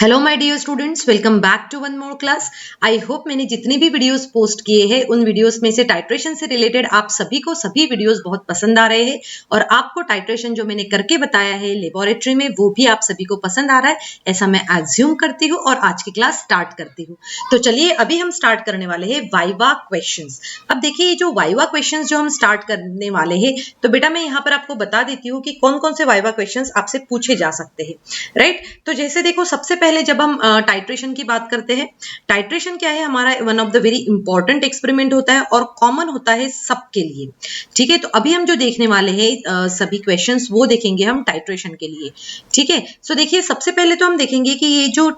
Hello my dear students, welcome back to one more class. I hope मैंने जितनी भी videos post किए हैं उन वीडियोस में से टाइट्रेशन से रिलेटेड आप सभी को सभी वीडियोस बहुत पसंद आ रहे हैं और आपको टाइट्रेशन जो मैंने करके बताया है लेबोरेटरी में वो भी आप सभी को पसंद आ रहा है, ऐसा मैं एज्यूम करती हूँ और आज की क्लास स्टार्ट करती हूँ। तो चलिए अभी हम स्टार्ट करने वाले हैं वाइवा क्वेश्चंस। अब देखिए ये जो वाइवा क्वेश्चंस जो हम स्टार्ट करने वाले हैं, तो बेटा मैं यहाँ पर आपको बता देती हूँ कि कौन कौन से वाइवा क्वेश्चंस आपसे पूछे जा सकते हैं, राइट। तो जैसे देखो, सबसे पहले जब हम टाइट्रेशन की बात करते हैं, टाइट्रेशन क्या है, हमारा one of the very important experiment होता है और कॉमन होता है सबके लिए, ठीक है। तो अभी हम जो देखने वाले हैं सभी क्वेश्चंस वो देखेंगे हम टाइट्रेशन के लिए, ठीक है। सो देखिए सबसे पहले तो हम देखेंगे कि ये जो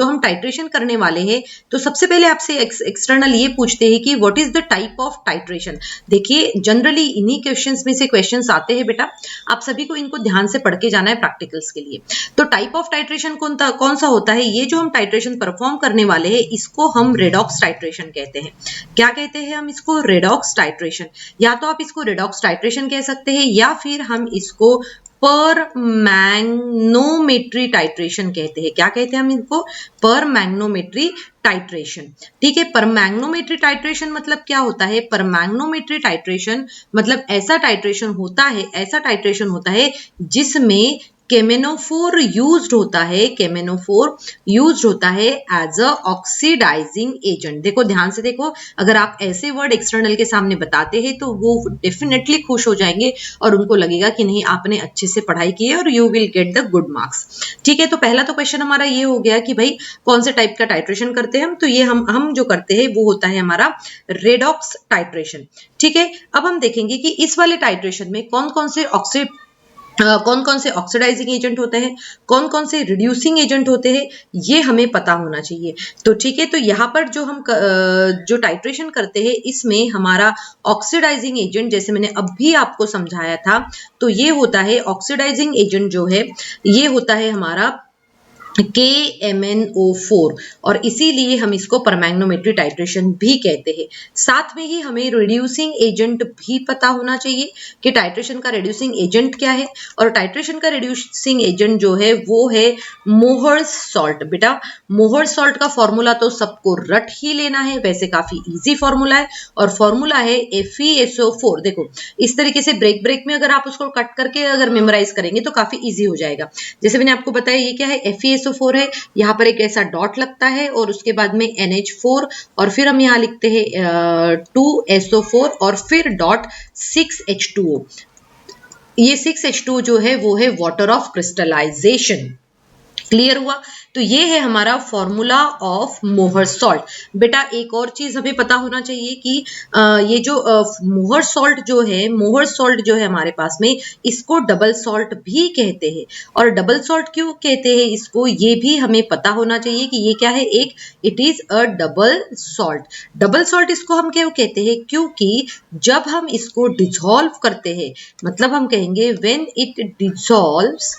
हम टाइट्रेशन करने वाले हैं, तो सबसे पहले आपसे एक्सटर्नल ये पूछते हैं कि what is the type of titration. देखिए जनरली इन्हीं क्वेश्चंस में से क्वेश्चंस आते हैं बेटा, आप सभी को इनको ध्यान से पढ़ के जाना है प्रैक्टिकल्स के लिए। तो टाइप ऑफ टाइट्रेशन कौन सा होता है, ये जो हम टाइट्रेशन परफॉर्म करने वाले हैं इसको हम रेडॉक्स टाइट्रेशन कहते हैं। क्या कहते हैं हम इसको? Redox titration. या तो आप इसको रेडॉक्स टाइट्रेशन कह सकते हैं या फिर हम इसको पर मैग्नोमेट्री टाइट्रेशन कहते हैं। क्या कहते हैं हम इनको? पर मैग्नोमेट्री टाइट्रेशन, ठीक है। पर मैग्नोमेट्री टाइट्रेशन मतलब क्या होता है? पर मैग्नोमेट्री टाइट्रेशन मतलब ऐसा टाइट्रेशन होता है जिसमें केमेनोफोर यूज्ड होता है एज अ ऑक्सीडाइजिंग एजेंट। देखो ध्यान से देखो, अगर आप ऐसे वर्ड एक्सटर्नल के सामने बताते हैं तो वो डेफिनेटली खुश हो जाएंगे और उनको लगेगा कि नहीं आपने अच्छे से पढ़ाई की है और you will get the good marks, ठीक है। तो पहला तो क्वेश्चन हमारा ये हो गया कि भाई कौन से टाइप का टाइट्रेशन करते हैं हम, तो ये हम जो करते हैं वो होता है हमारा रेडॉक्स टाइट्रेशन, ठीक है। अब हम देखेंगे कि इस वाले टाइट्रेशन में कौन कौन से ऑक्सीडाइजिंग एजेंट होते हैं, कौन कौन से रिड्यूसिंग एजेंट होते हैं, ये हमें पता होना चाहिए। तो ठीक है, तो यहाँ पर जो टाइट्रेशन करते हैं इसमें हमारा ऑक्सीडाइजिंग एजेंट, जैसे मैंने अभी आपको समझाया था, तो ये होता है ऑक्सीडाइजिंग एजेंट जो है ये होता है हमारा KMnO4 और इसीलिए हम इसको परमैग्नोमेट्री टाइट्रेशन भी कहते हैं। साथ में ही हमें रिड्यूसिंग एजेंट भी पता होना चाहिए कि टाइट्रेशन का रिड्यूसिंग एजेंट क्या है, और टाइट्रेशन का रिड्यूसिंग एजेंट जो है वो है मोहर्स सॉल्ट। बेटा मोहर्स सॉल्ट का फॉर्मूला तो सबको रट ही लेना है, वैसे काफी इजी फॉर्मूला है और फॉर्मूला है FeSO4। देखो इस तरीके से ब्रेक ब्रेक में अगर आप उसको कट करके अगर मेमोराइज करेंगे तो काफी इजी हो जाएगा। जैसे मैंने आपको बताया ये क्या है, FeSO4 है, यहाँ पर एक ऐसा डॉट लगता है और उसके बाद में NH4 और फिर हम यहाँ लिखते हैं 2SO4 और फिर डॉट 6H2O। ये 6H2O जो है वो है वाटर ऑफ क्रिस्टलाइजेशन। क्लियर हुआ? तो ये है हमारा फॉर्मूला ऑफ मोहर सॉल्ट। बेटा एक और चीज हमें पता होना चाहिए कि ये जो मोहर सॉल्ट जो है हमारे पास में, इसको डबल सॉल्ट भी कहते हैं। और डबल सॉल्ट क्यों कहते हैं इसको, ये भी हमें पता होना चाहिए कि ये क्या है, एक it is a double salt. Double salt इसको हम क्यों कहते हैं? क्योंकि जब हम इसको डिसॉल्व करते हैं, मतलब हम कहेंगे when it dissolves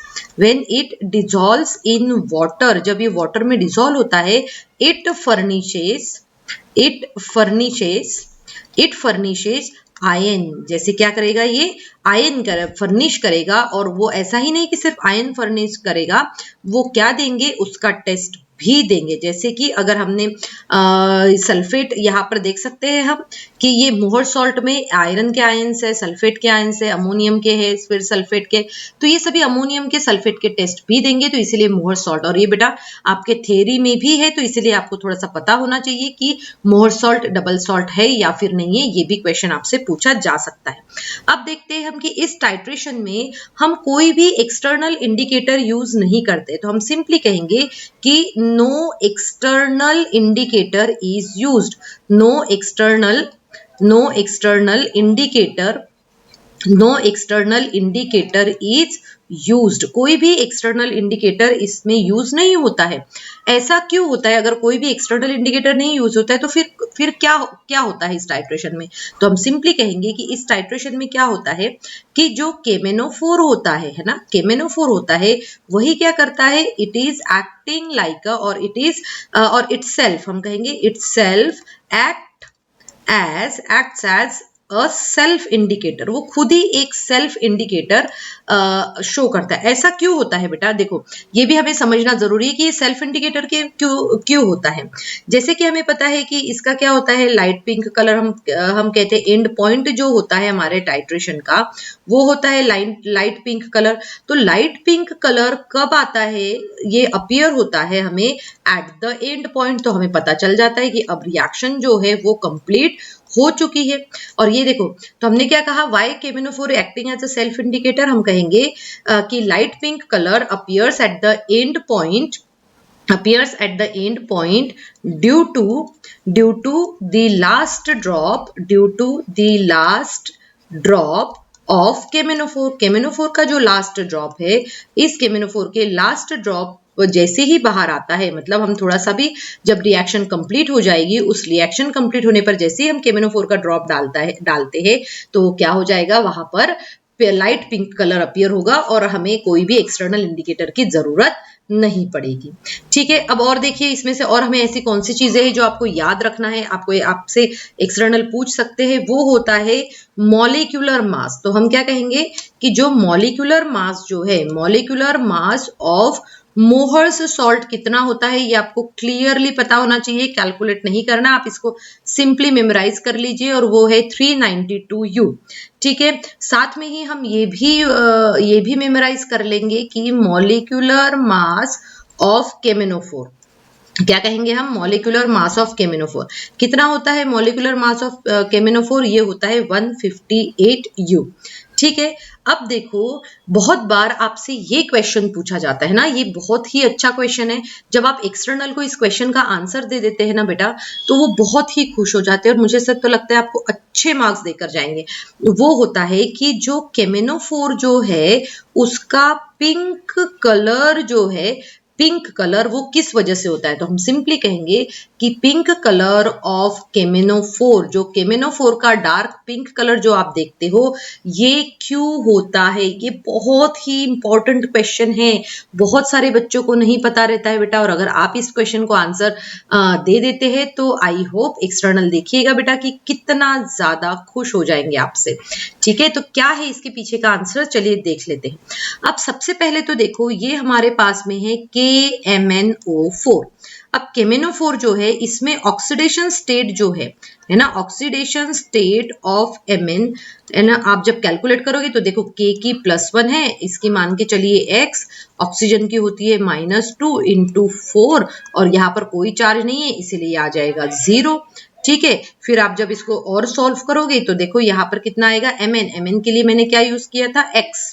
in water, जब ये वाटर में डिसॉल्व होता है, इट फर्निशेस आयन। जैसे क्या करेगा, ये आयन फर्निश करेगा, और वो ऐसा ही नहीं कि सिर्फ आयन फर्निश करेगा, वो क्या देंगे, उसका टेस्ट भी देंगे। जैसे कि अगर हमने सल्फेट, यहाँ पर देख सकते हैं हम कि ये मोहर सॉल्ट में आयरन के आयन्स है, सल्फेट के आयन्स है, अमोनियम के है, फिर सल्फेट के, तो ये सभी अमोनियम के सल्फेट के टेस्ट भी देंगे, तो इसीलिए मोहर सॉल्ट। और ये बेटा आपके थ्योरी में भी है, तो इसीलिए आपको थोड़ा सा पता होना चाहिए कि मोहर सॉल्ट डबल सॉल्ट है या फिर नहीं है, ये भी क्वेश्चन आपसे पूछा जा सकता है। अब देखते हैं हम कि इस टाइट्रेशन में हम कोई भी एक्सटर्नल इंडिकेटर यूज नहीं करते, तो हम सिंपली कहेंगे कि no external indicator is used, no external indicator is used। कोई भी एक्सटर्नल इंडिकेटर इसमें यूज नहीं होता है। ऐसा क्यों होता है? अगर कोई भी एक्सटर्नल इंडिकेटर नहीं यूज होता है तो फिर क्या होता है इस टाइट्रेशन में? तो हम सिंपली कहेंगे कि इस टाइट्रेशन में क्या होता है कि जो केमेनोफोर होता है ना, केमेनोफोर होता है, वही क्या करता है, इट इज एक्टिंग लाइक और इटसेल्फ, हम कहेंगे इटसेल्फ acts as अ सेल्फ इंडिकेटर, वो खुद ही एक सेल्फ इंडिकेटर शो करता है। ऐसा क्यों होता है बेटा? देखो ये भी हमें समझना जरूरी है कि सेल्फ इंडिकेटर के क्यों होता है। जैसे कि हमें पता है कि इसका क्या होता है, लाइट पिंक कलर हम कहते हैं एंड पॉइंट जो होता है हमारे टाइट्रेशन का, वो होता है लाइट पिंक कलर। तो लाइट पिंक कलर कब आता है, ये अपीयर होता है हमें एट द एंड पॉइंट। तो हमें पता चल जाता है कि अब रिएक्शन जो है वो कंप्लीट हो चुकी है। और ये देखो, तो हमने क्या कहा, why K M N O four acting as a self indicator, हम कहेंगे कि light pink colour appears at the end point, due to the last drop of K M N O four. K M N O four का जो लास्ट ड्रॉप है, इस केमिनोफोर के लास्ट ड्रॉप जैसे ही बाहर आता है, मतलब हम थोड़ा सा भी जब रिएक्शन कंप्लीट हो जाएगी, उस रिएक्शन कंप्लीट होने पर जैसे ही हम केमिनोफोर का ड्रॉप डालते हैं तो क्या हो जाएगा, वहां पर लाइट पिंक कलर अपीयर होगा और हमें कोई भी एक्सटर्नल इंडिकेटर की जरूरत नहीं पड़ेगी। ठीक है, अब और देखिए इसमें से और हमें ऐसी कौन सी चीजें हैं जो आपको याद रखना है, आपसे एक्सटर्नल पूछ सकते हैं। वो होता है मॉलिक्यूलर मास। तो हम क्या कहेंगे कि जो मॉलिक्यूलर मास जो है, molecular mass of Mohr's salt कितना होता है, ये आपको क्लियरली पता होना चाहिए, कैलकुलेट नहीं करना, आप इसको सिंपली मेमोराइज कर लीजिए, और वो है 392U। ठीक है, साथ में ही हम ये भी मेमोराइज कर लेंगे कि मॉलिक्यूलर मास ऑफ केमिनोफोर, क्या कहेंगे हम, मॉलिक्यूलर मास ऑफ केमिनोफोर कितना होता है, मॉलिक्यूलर मास ऑफ केमिनोफोर ये होता है 158U। ठीक है, अब देखो बहुत बार आपसे ये क्वेश्चन पूछा जाता है ना, ये बहुत ही अच्छा क्वेश्चन है। जब आप एक्सटर्नल को इस क्वेश्चन का आंसर दे देते हैं ना बेटा, तो वो बहुत ही खुश हो जाते हैं और मुझे सब तो लगता है आपको अच्छे मार्क्स देकर जाएंगे। वो होता है कि जो केमिनोफोर जो है उसका पिंक कलर जो है, पिंक कलर वो किस वजह से होता है, तो हम सिंपली कहेंगे कि पिंक कलर ऑफ केमिनोफोर, जो केमिनोफोर का डार्क पिंक कलर जो आप देखते हो, ये क्यों होता है। ये बहुत ही इंपॉर्टेंट क्वेश्चन है, बहुत सारे बच्चों को नहीं पता रहता है बेटा, और अगर आप इस क्वेश्चन को आंसर दे देते हैं तो आई होप एक्सटर्नल देखिएगा बेटा कि कितना ज्यादा खुश हो जाएंगे आपसे। ठीक है, तो क्या है इसके पीछे का आंसर, चलिए देख लेते हैं। अब सबसे पहले तो देखो ये हमारे पास में है KMnO4। अब केमिनोफोर जो है इसमें ऑक्सीडेशन स्टेट जो है ना, ऑक्सीडेशन स्टेट ऑफ Mn है ना, आप जब कैलकुलेट करोगे तो देखो K की +1 है, इसकी मान के चलिए X, ऑक्सीजन की होती है -2 × 4, और यहाँ पर कोई चार्ज नहीं है इसीलिए आ जाएगा 0। ठीक है, फिर आप जब इसको और सॉल्व करोगे तो देखो यहाँ पर कितना आएगा, Mn के लिए मैंने क्या यूज किया था, X,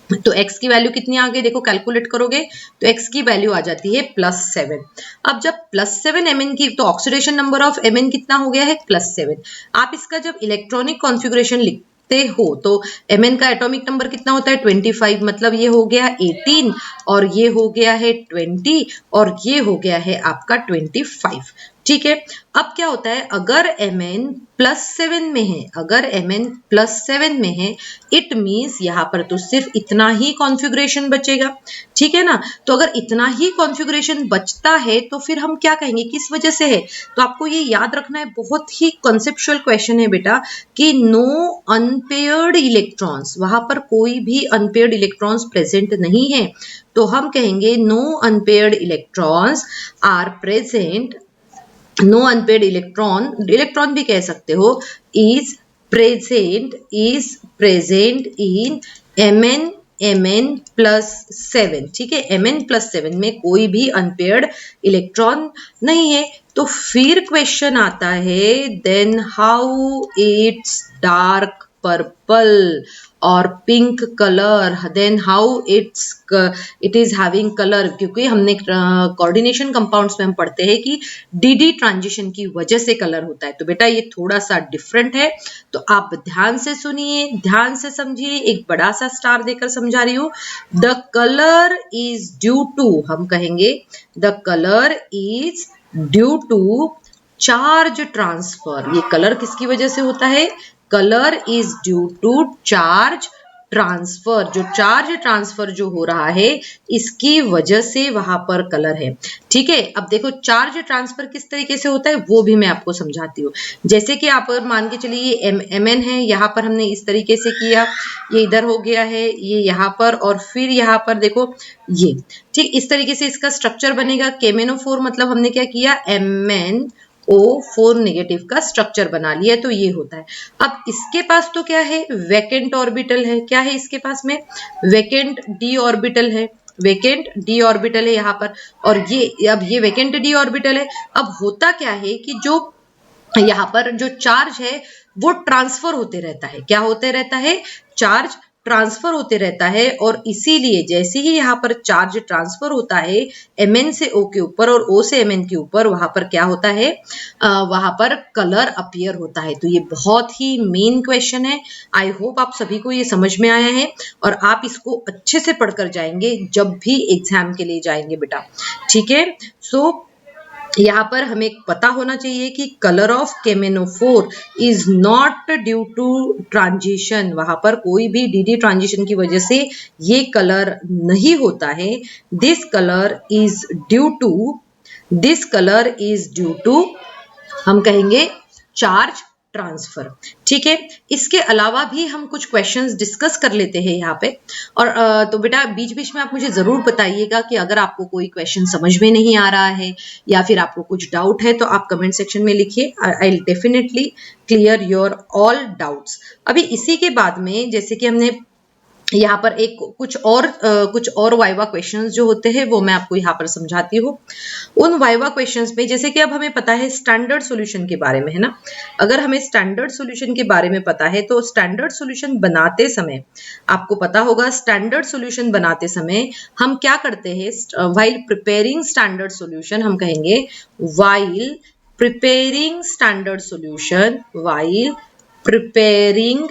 तो x की वैल्यू कितनी आ गई, देखो कैलकुलेट करोगे तो x की वैल्यू आ जाती है +7। अब जब +7 Mn की, तो ऑक्सीडेशन नंबर ऑफ Mn कितना हो गया है, +7। आप इसका जब इलेक्ट्रॉनिक कॉन्फ़िगरेशन लिखते हो तो Mn का एटॉमिक नंबर कितना होता है, 25, मतलब ये हो गया 18, और ये हो गया है 20, और ये हो गया है आपका 25। ठीक है, अब क्या होता है, अगर Mn +7 में है, अगर Mn +7 में है, इट मीन्स यहाँ पर तो सिर्फ इतना ही कॉन्फ़िगरेशन बचेगा। ठीक है ना, तो अगर इतना ही कॉन्फ़िगरेशन बचता है तो फिर हम क्या कहेंगे, किस वजह से है, तो आपको ये याद रखना है, बहुत ही कॉन्सेप्चुअल क्वेश्चन है बेटा, कि नो अनपेयर्ड इलेक्ट्रॉन्स, वहां पर कोई भी अनपेयर्ड इलेक्ट्रॉन्स प्रेजेंट नहीं है, तो हम कहेंगे no unpaired electrons are present, no unpaired electron भी कह सकते हो, इज प्रेजेंट इन Mn +7। ठीक है, Mn +7 में कोई भी अनपेयर्ड इलेक्ट्रॉन नहीं है। तो फिर क्वेश्चन आता है, then how it's dark purple और pink colour, then how it is having colour, क्योंकि हमने कोऑर्डिनेशन कंपाउंड्स में हम पढ़ते हैं कि डी ट्रांजिशन की वजह से कलर होता है। तो बेटा ये थोड़ा सा डिफरेंट है, तो आप ध्यान से सुनिए, ध्यान से समझिए, एक बड़ा सा स्टार देकर समझा रही हूँ। The colour is due to, हम कहेंगे the colour is due to charge transfer. ये कलर किसकी वजह से होता है, colour is due to charge transfer, जो चार्ज ट्रांसफर जो हो रहा है इसकी वजह से वहां पर कलर है। ठीक है, अब देखो चार्ज ट्रांसफर किस तरीके से होता है वो भी मैं आपको समझाती हूँ। जैसे कि आप मान के चलिए ये mn है, यहाँ पर हमने इस तरीके से किया, ये इधर हो गया है, ये यहाँ पर, और फिर यहाँ पर देखो ये। ठीक, इस तरीके से इसका स्ट्रक्चर बनेगा। KMnO4 मतलब हमने क्या किया, MnO4 नेगेटिव का स्ट्रक्चर बना लिया, तो ये होता है। अब इसके पास तो क्या है, वैकेंट ऑर्बिटल है। क्या है इसके पास में, वैकेंट d ऑर्बिटल है, वैकेंट d ऑर्बिटल है यहाँ पर। और ये अब ये वैकेंट d ऑर्बिटल है। अब होता क्या है कि जो यहाँ पर जो चार्ज है वो ट्रांसफर होते रहता है। क्या होते रहता है, चार्ज ट्रांसफर होते रहता है, और इसीलिए जैसे ही यहाँ पर चार्ज ट्रांसफर होता है Mn से O के ऊपर और O से Mn के ऊपर, वहां पर क्या होता है, वहां पर कलर अपीयर होता है। तो ये बहुत ही मेन क्वेश्चन है। आई होप आप सभी को ये समझ में आया है और आप इसको अच्छे से पढ़कर जाएंगे जब भी एग्जाम के लिए जाएंगे बेटा। ठीक है, सो यहाँ पर हमें पता होना चाहिए कि colour of KMnO4 is not due to transition. वहां पर कोई भी डी ट्रांजिशन की वजह से ये कलर नहीं होता है। This colour is due to हम कहेंगे चार्ज ट्रांसफर। ठीक है, इसके अलावा भी हम कुछ क्वेश्चंस डिस्कस कर लेते हैं यहाँ पे। और तो बेटा बीच बीच में आप मुझे जरूर बताइएगा कि अगर आपको कोई क्वेश्चन समझ में नहीं आ रहा है या फिर आपको कुछ डाउट है तो आप कमेंट सेक्शन में लिखिए। I will definitely clear your all doubts. अभी इसी के बाद में जैसे कि हमने यहाँ पर एक कुछ और वाइवा क्वेश्चंस जो होते हैं वो मैं आपको यहाँ पर समझाती हूँ। उन वाइवा क्वेश्चंस में जैसे कि अब हमें पता है स्टैंडर्ड सॉल्यूशन के बारे में, है ना। अगर हमें स्टैंडर्ड सॉल्यूशन के बारे में पता है तो स्टैंडर्ड सॉल्यूशन बनाते समय आपको पता होगा, स्टैंडर्ड सॉल्यूशन बनाते समय हम क्या करते हैं, व्हाइल प्रिपेयरिंग स्टैंडर्ड सॉल्यूशन, हम कहेंगे while preparing standard solution, while preparing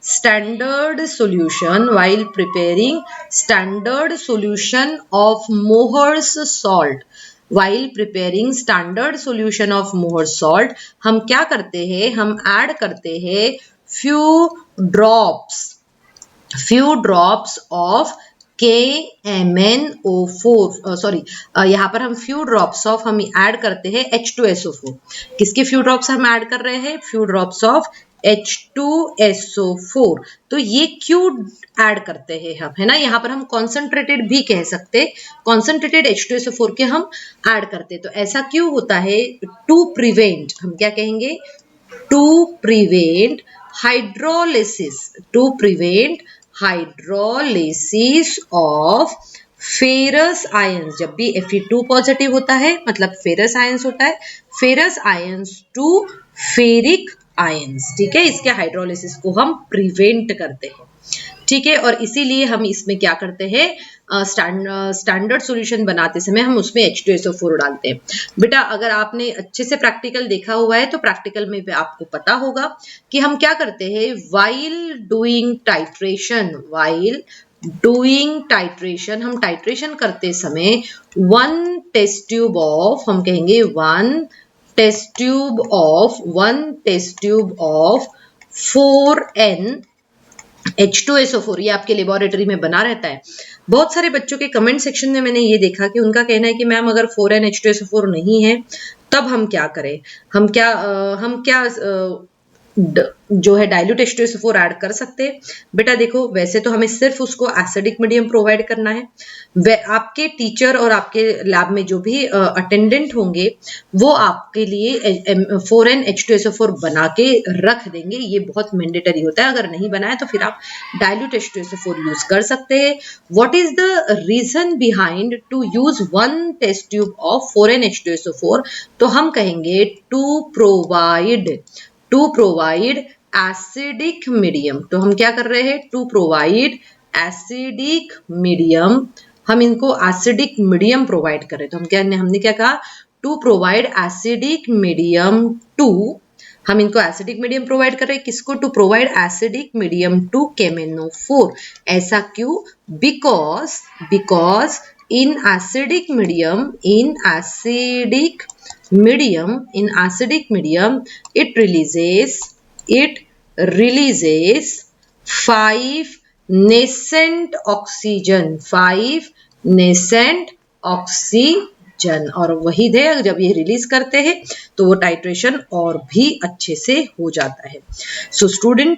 standard solution, while preparing standard solution of Mohr's salt, while preparing standard solution of Mohr's salt, हम क्या करते हैं, हम ऐड करते हैं few drops of KMnO4 sorry, यहाँ पर हम few drops of हम ऐड करते हैं H2SO4। किसके few drops हम ऐड कर रहे हैं, few drops of H2SO4। तो ये क्यों ऐड करते हैं हम, है ना। यहाँ पर हम कॉन्सेंट्रेटेड भी कह सकते, कॉन्सेंट्रेटेड H2SO4 के हम ऐड करते। तो ऐसा क्यों होता है, टू प्रिवेंट, हम क्या कहेंगे, to prevent hydrolysis of ferrous ions. जब भी Fe2 पॉजिटिव होता है मतलब फेरस आयंस होता है, ferrous ions to ferric ions. ठीक है, इसके हाइड्रोलिसिस को हम प्रिवेंट करते हैं। ठीक है, और इसीलिए हम इसमें क्या करते हैं, स्टैंडर्ड सॉल्यूशन बनाते समय हम उसमें H2SO4 डालते हैं। बेटा अगर आपने अच्छे से प्रैक्टिकल देखा हुआ है तो प्रैक्टिकल में भी आपको पता होगा कि हम क्या करते हैं, व्हाइल डूइंग टाइट्रेशन, हम टाइट्रेशन करते समय one test tube of 4N H2SO4, ये आपके लेबोरेटरी में बना रहता है। बहुत सारे बच्चों के कमेंट सेक्शन में मैंने ये देखा कि उनका कहना है कि मैम अगर 4N H2SO4 नहीं है तब हम क्या करें, हम क्या जो है डाइल्यूट H2SO4 ऐड कर सकते हैं। बेटा देखो वैसे तो हमें सिर्फ उसको एसिडिक मीडियम प्रोवाइड करना है। आपके टीचर और आपके लैब में जो भी अटेंडेंट होंगे वो आपके लिए 4N H2SO4 बना के रख देंगे। ये बहुत मैंडेटरी होता है, अगर नहीं बनाया तो फिर आप डाइल्यूट H2SO4 यूज कर सकते हैं। What is the reason behind to use one test tube of 4N H2SO4, तो हम कहेंगे टू प्रोवाइड एसिडिक मीडियम। तो हम क्या कर रहे हैं, टू प्रोवाइड एसिडिक मीडियम, हम इनको एसिडिक मीडियम प्रोवाइड कर रहे हैं। तो हमने क्या कहा, टू प्रोवाइड एसिडिक मीडियम हम इनको एसिडिक मीडियम प्रोवाइड कर रहे हैं। किसको, to provide acidic medium to KMnO4। ऐसा क्यों, because in acidic medium it releases 5 nascent oxygen, 5 nascent oxygen, और वही थे जब ये रिलीज करते हैं तो वो टाइट्रेशन और भी अच्छे से हो जाता है। सो स्टूडेंट,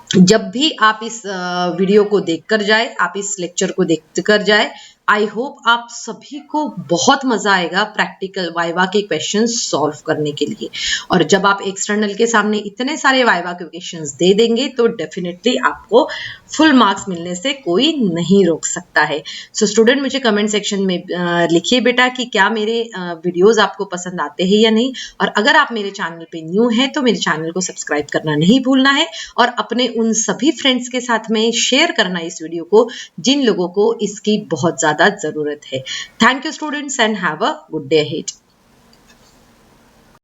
जब भी आप इस वीडियो को देखकर जाए, आप इस लेक्चर को देखकर जाए, आई होप आप सभी को बहुत मजा आएगा प्रैक्टिकल वाइवा के क्वेश्चंस सॉल्व करने के लिए। और जब आप एक्सटर्नल के सामने इतने सारे वाइवा के क्वेश्चंस दे देंगे तो डेफिनेटली आपको फुल मार्क्स मिलने से कोई नहीं रोक सकता है। सो स्टूडेंट, मुझे कमेंट सेक्शन में लिखिए बेटा कि क्या मेरे वीडियोस आपको पसंद आते हैं या नहीं, और अगर आप मेरे चैनल पे न्यू हैं तो मेरे चैनल को सब्सक्राइब करना नहीं भूलना है, और अपने उन सभी फ्रेंड्स के साथ में शेयर करना इस वीडियो को जिन लोगों को इसकी बहुत ज्यादा जरूरत है। Thank you students and have a good day ahead.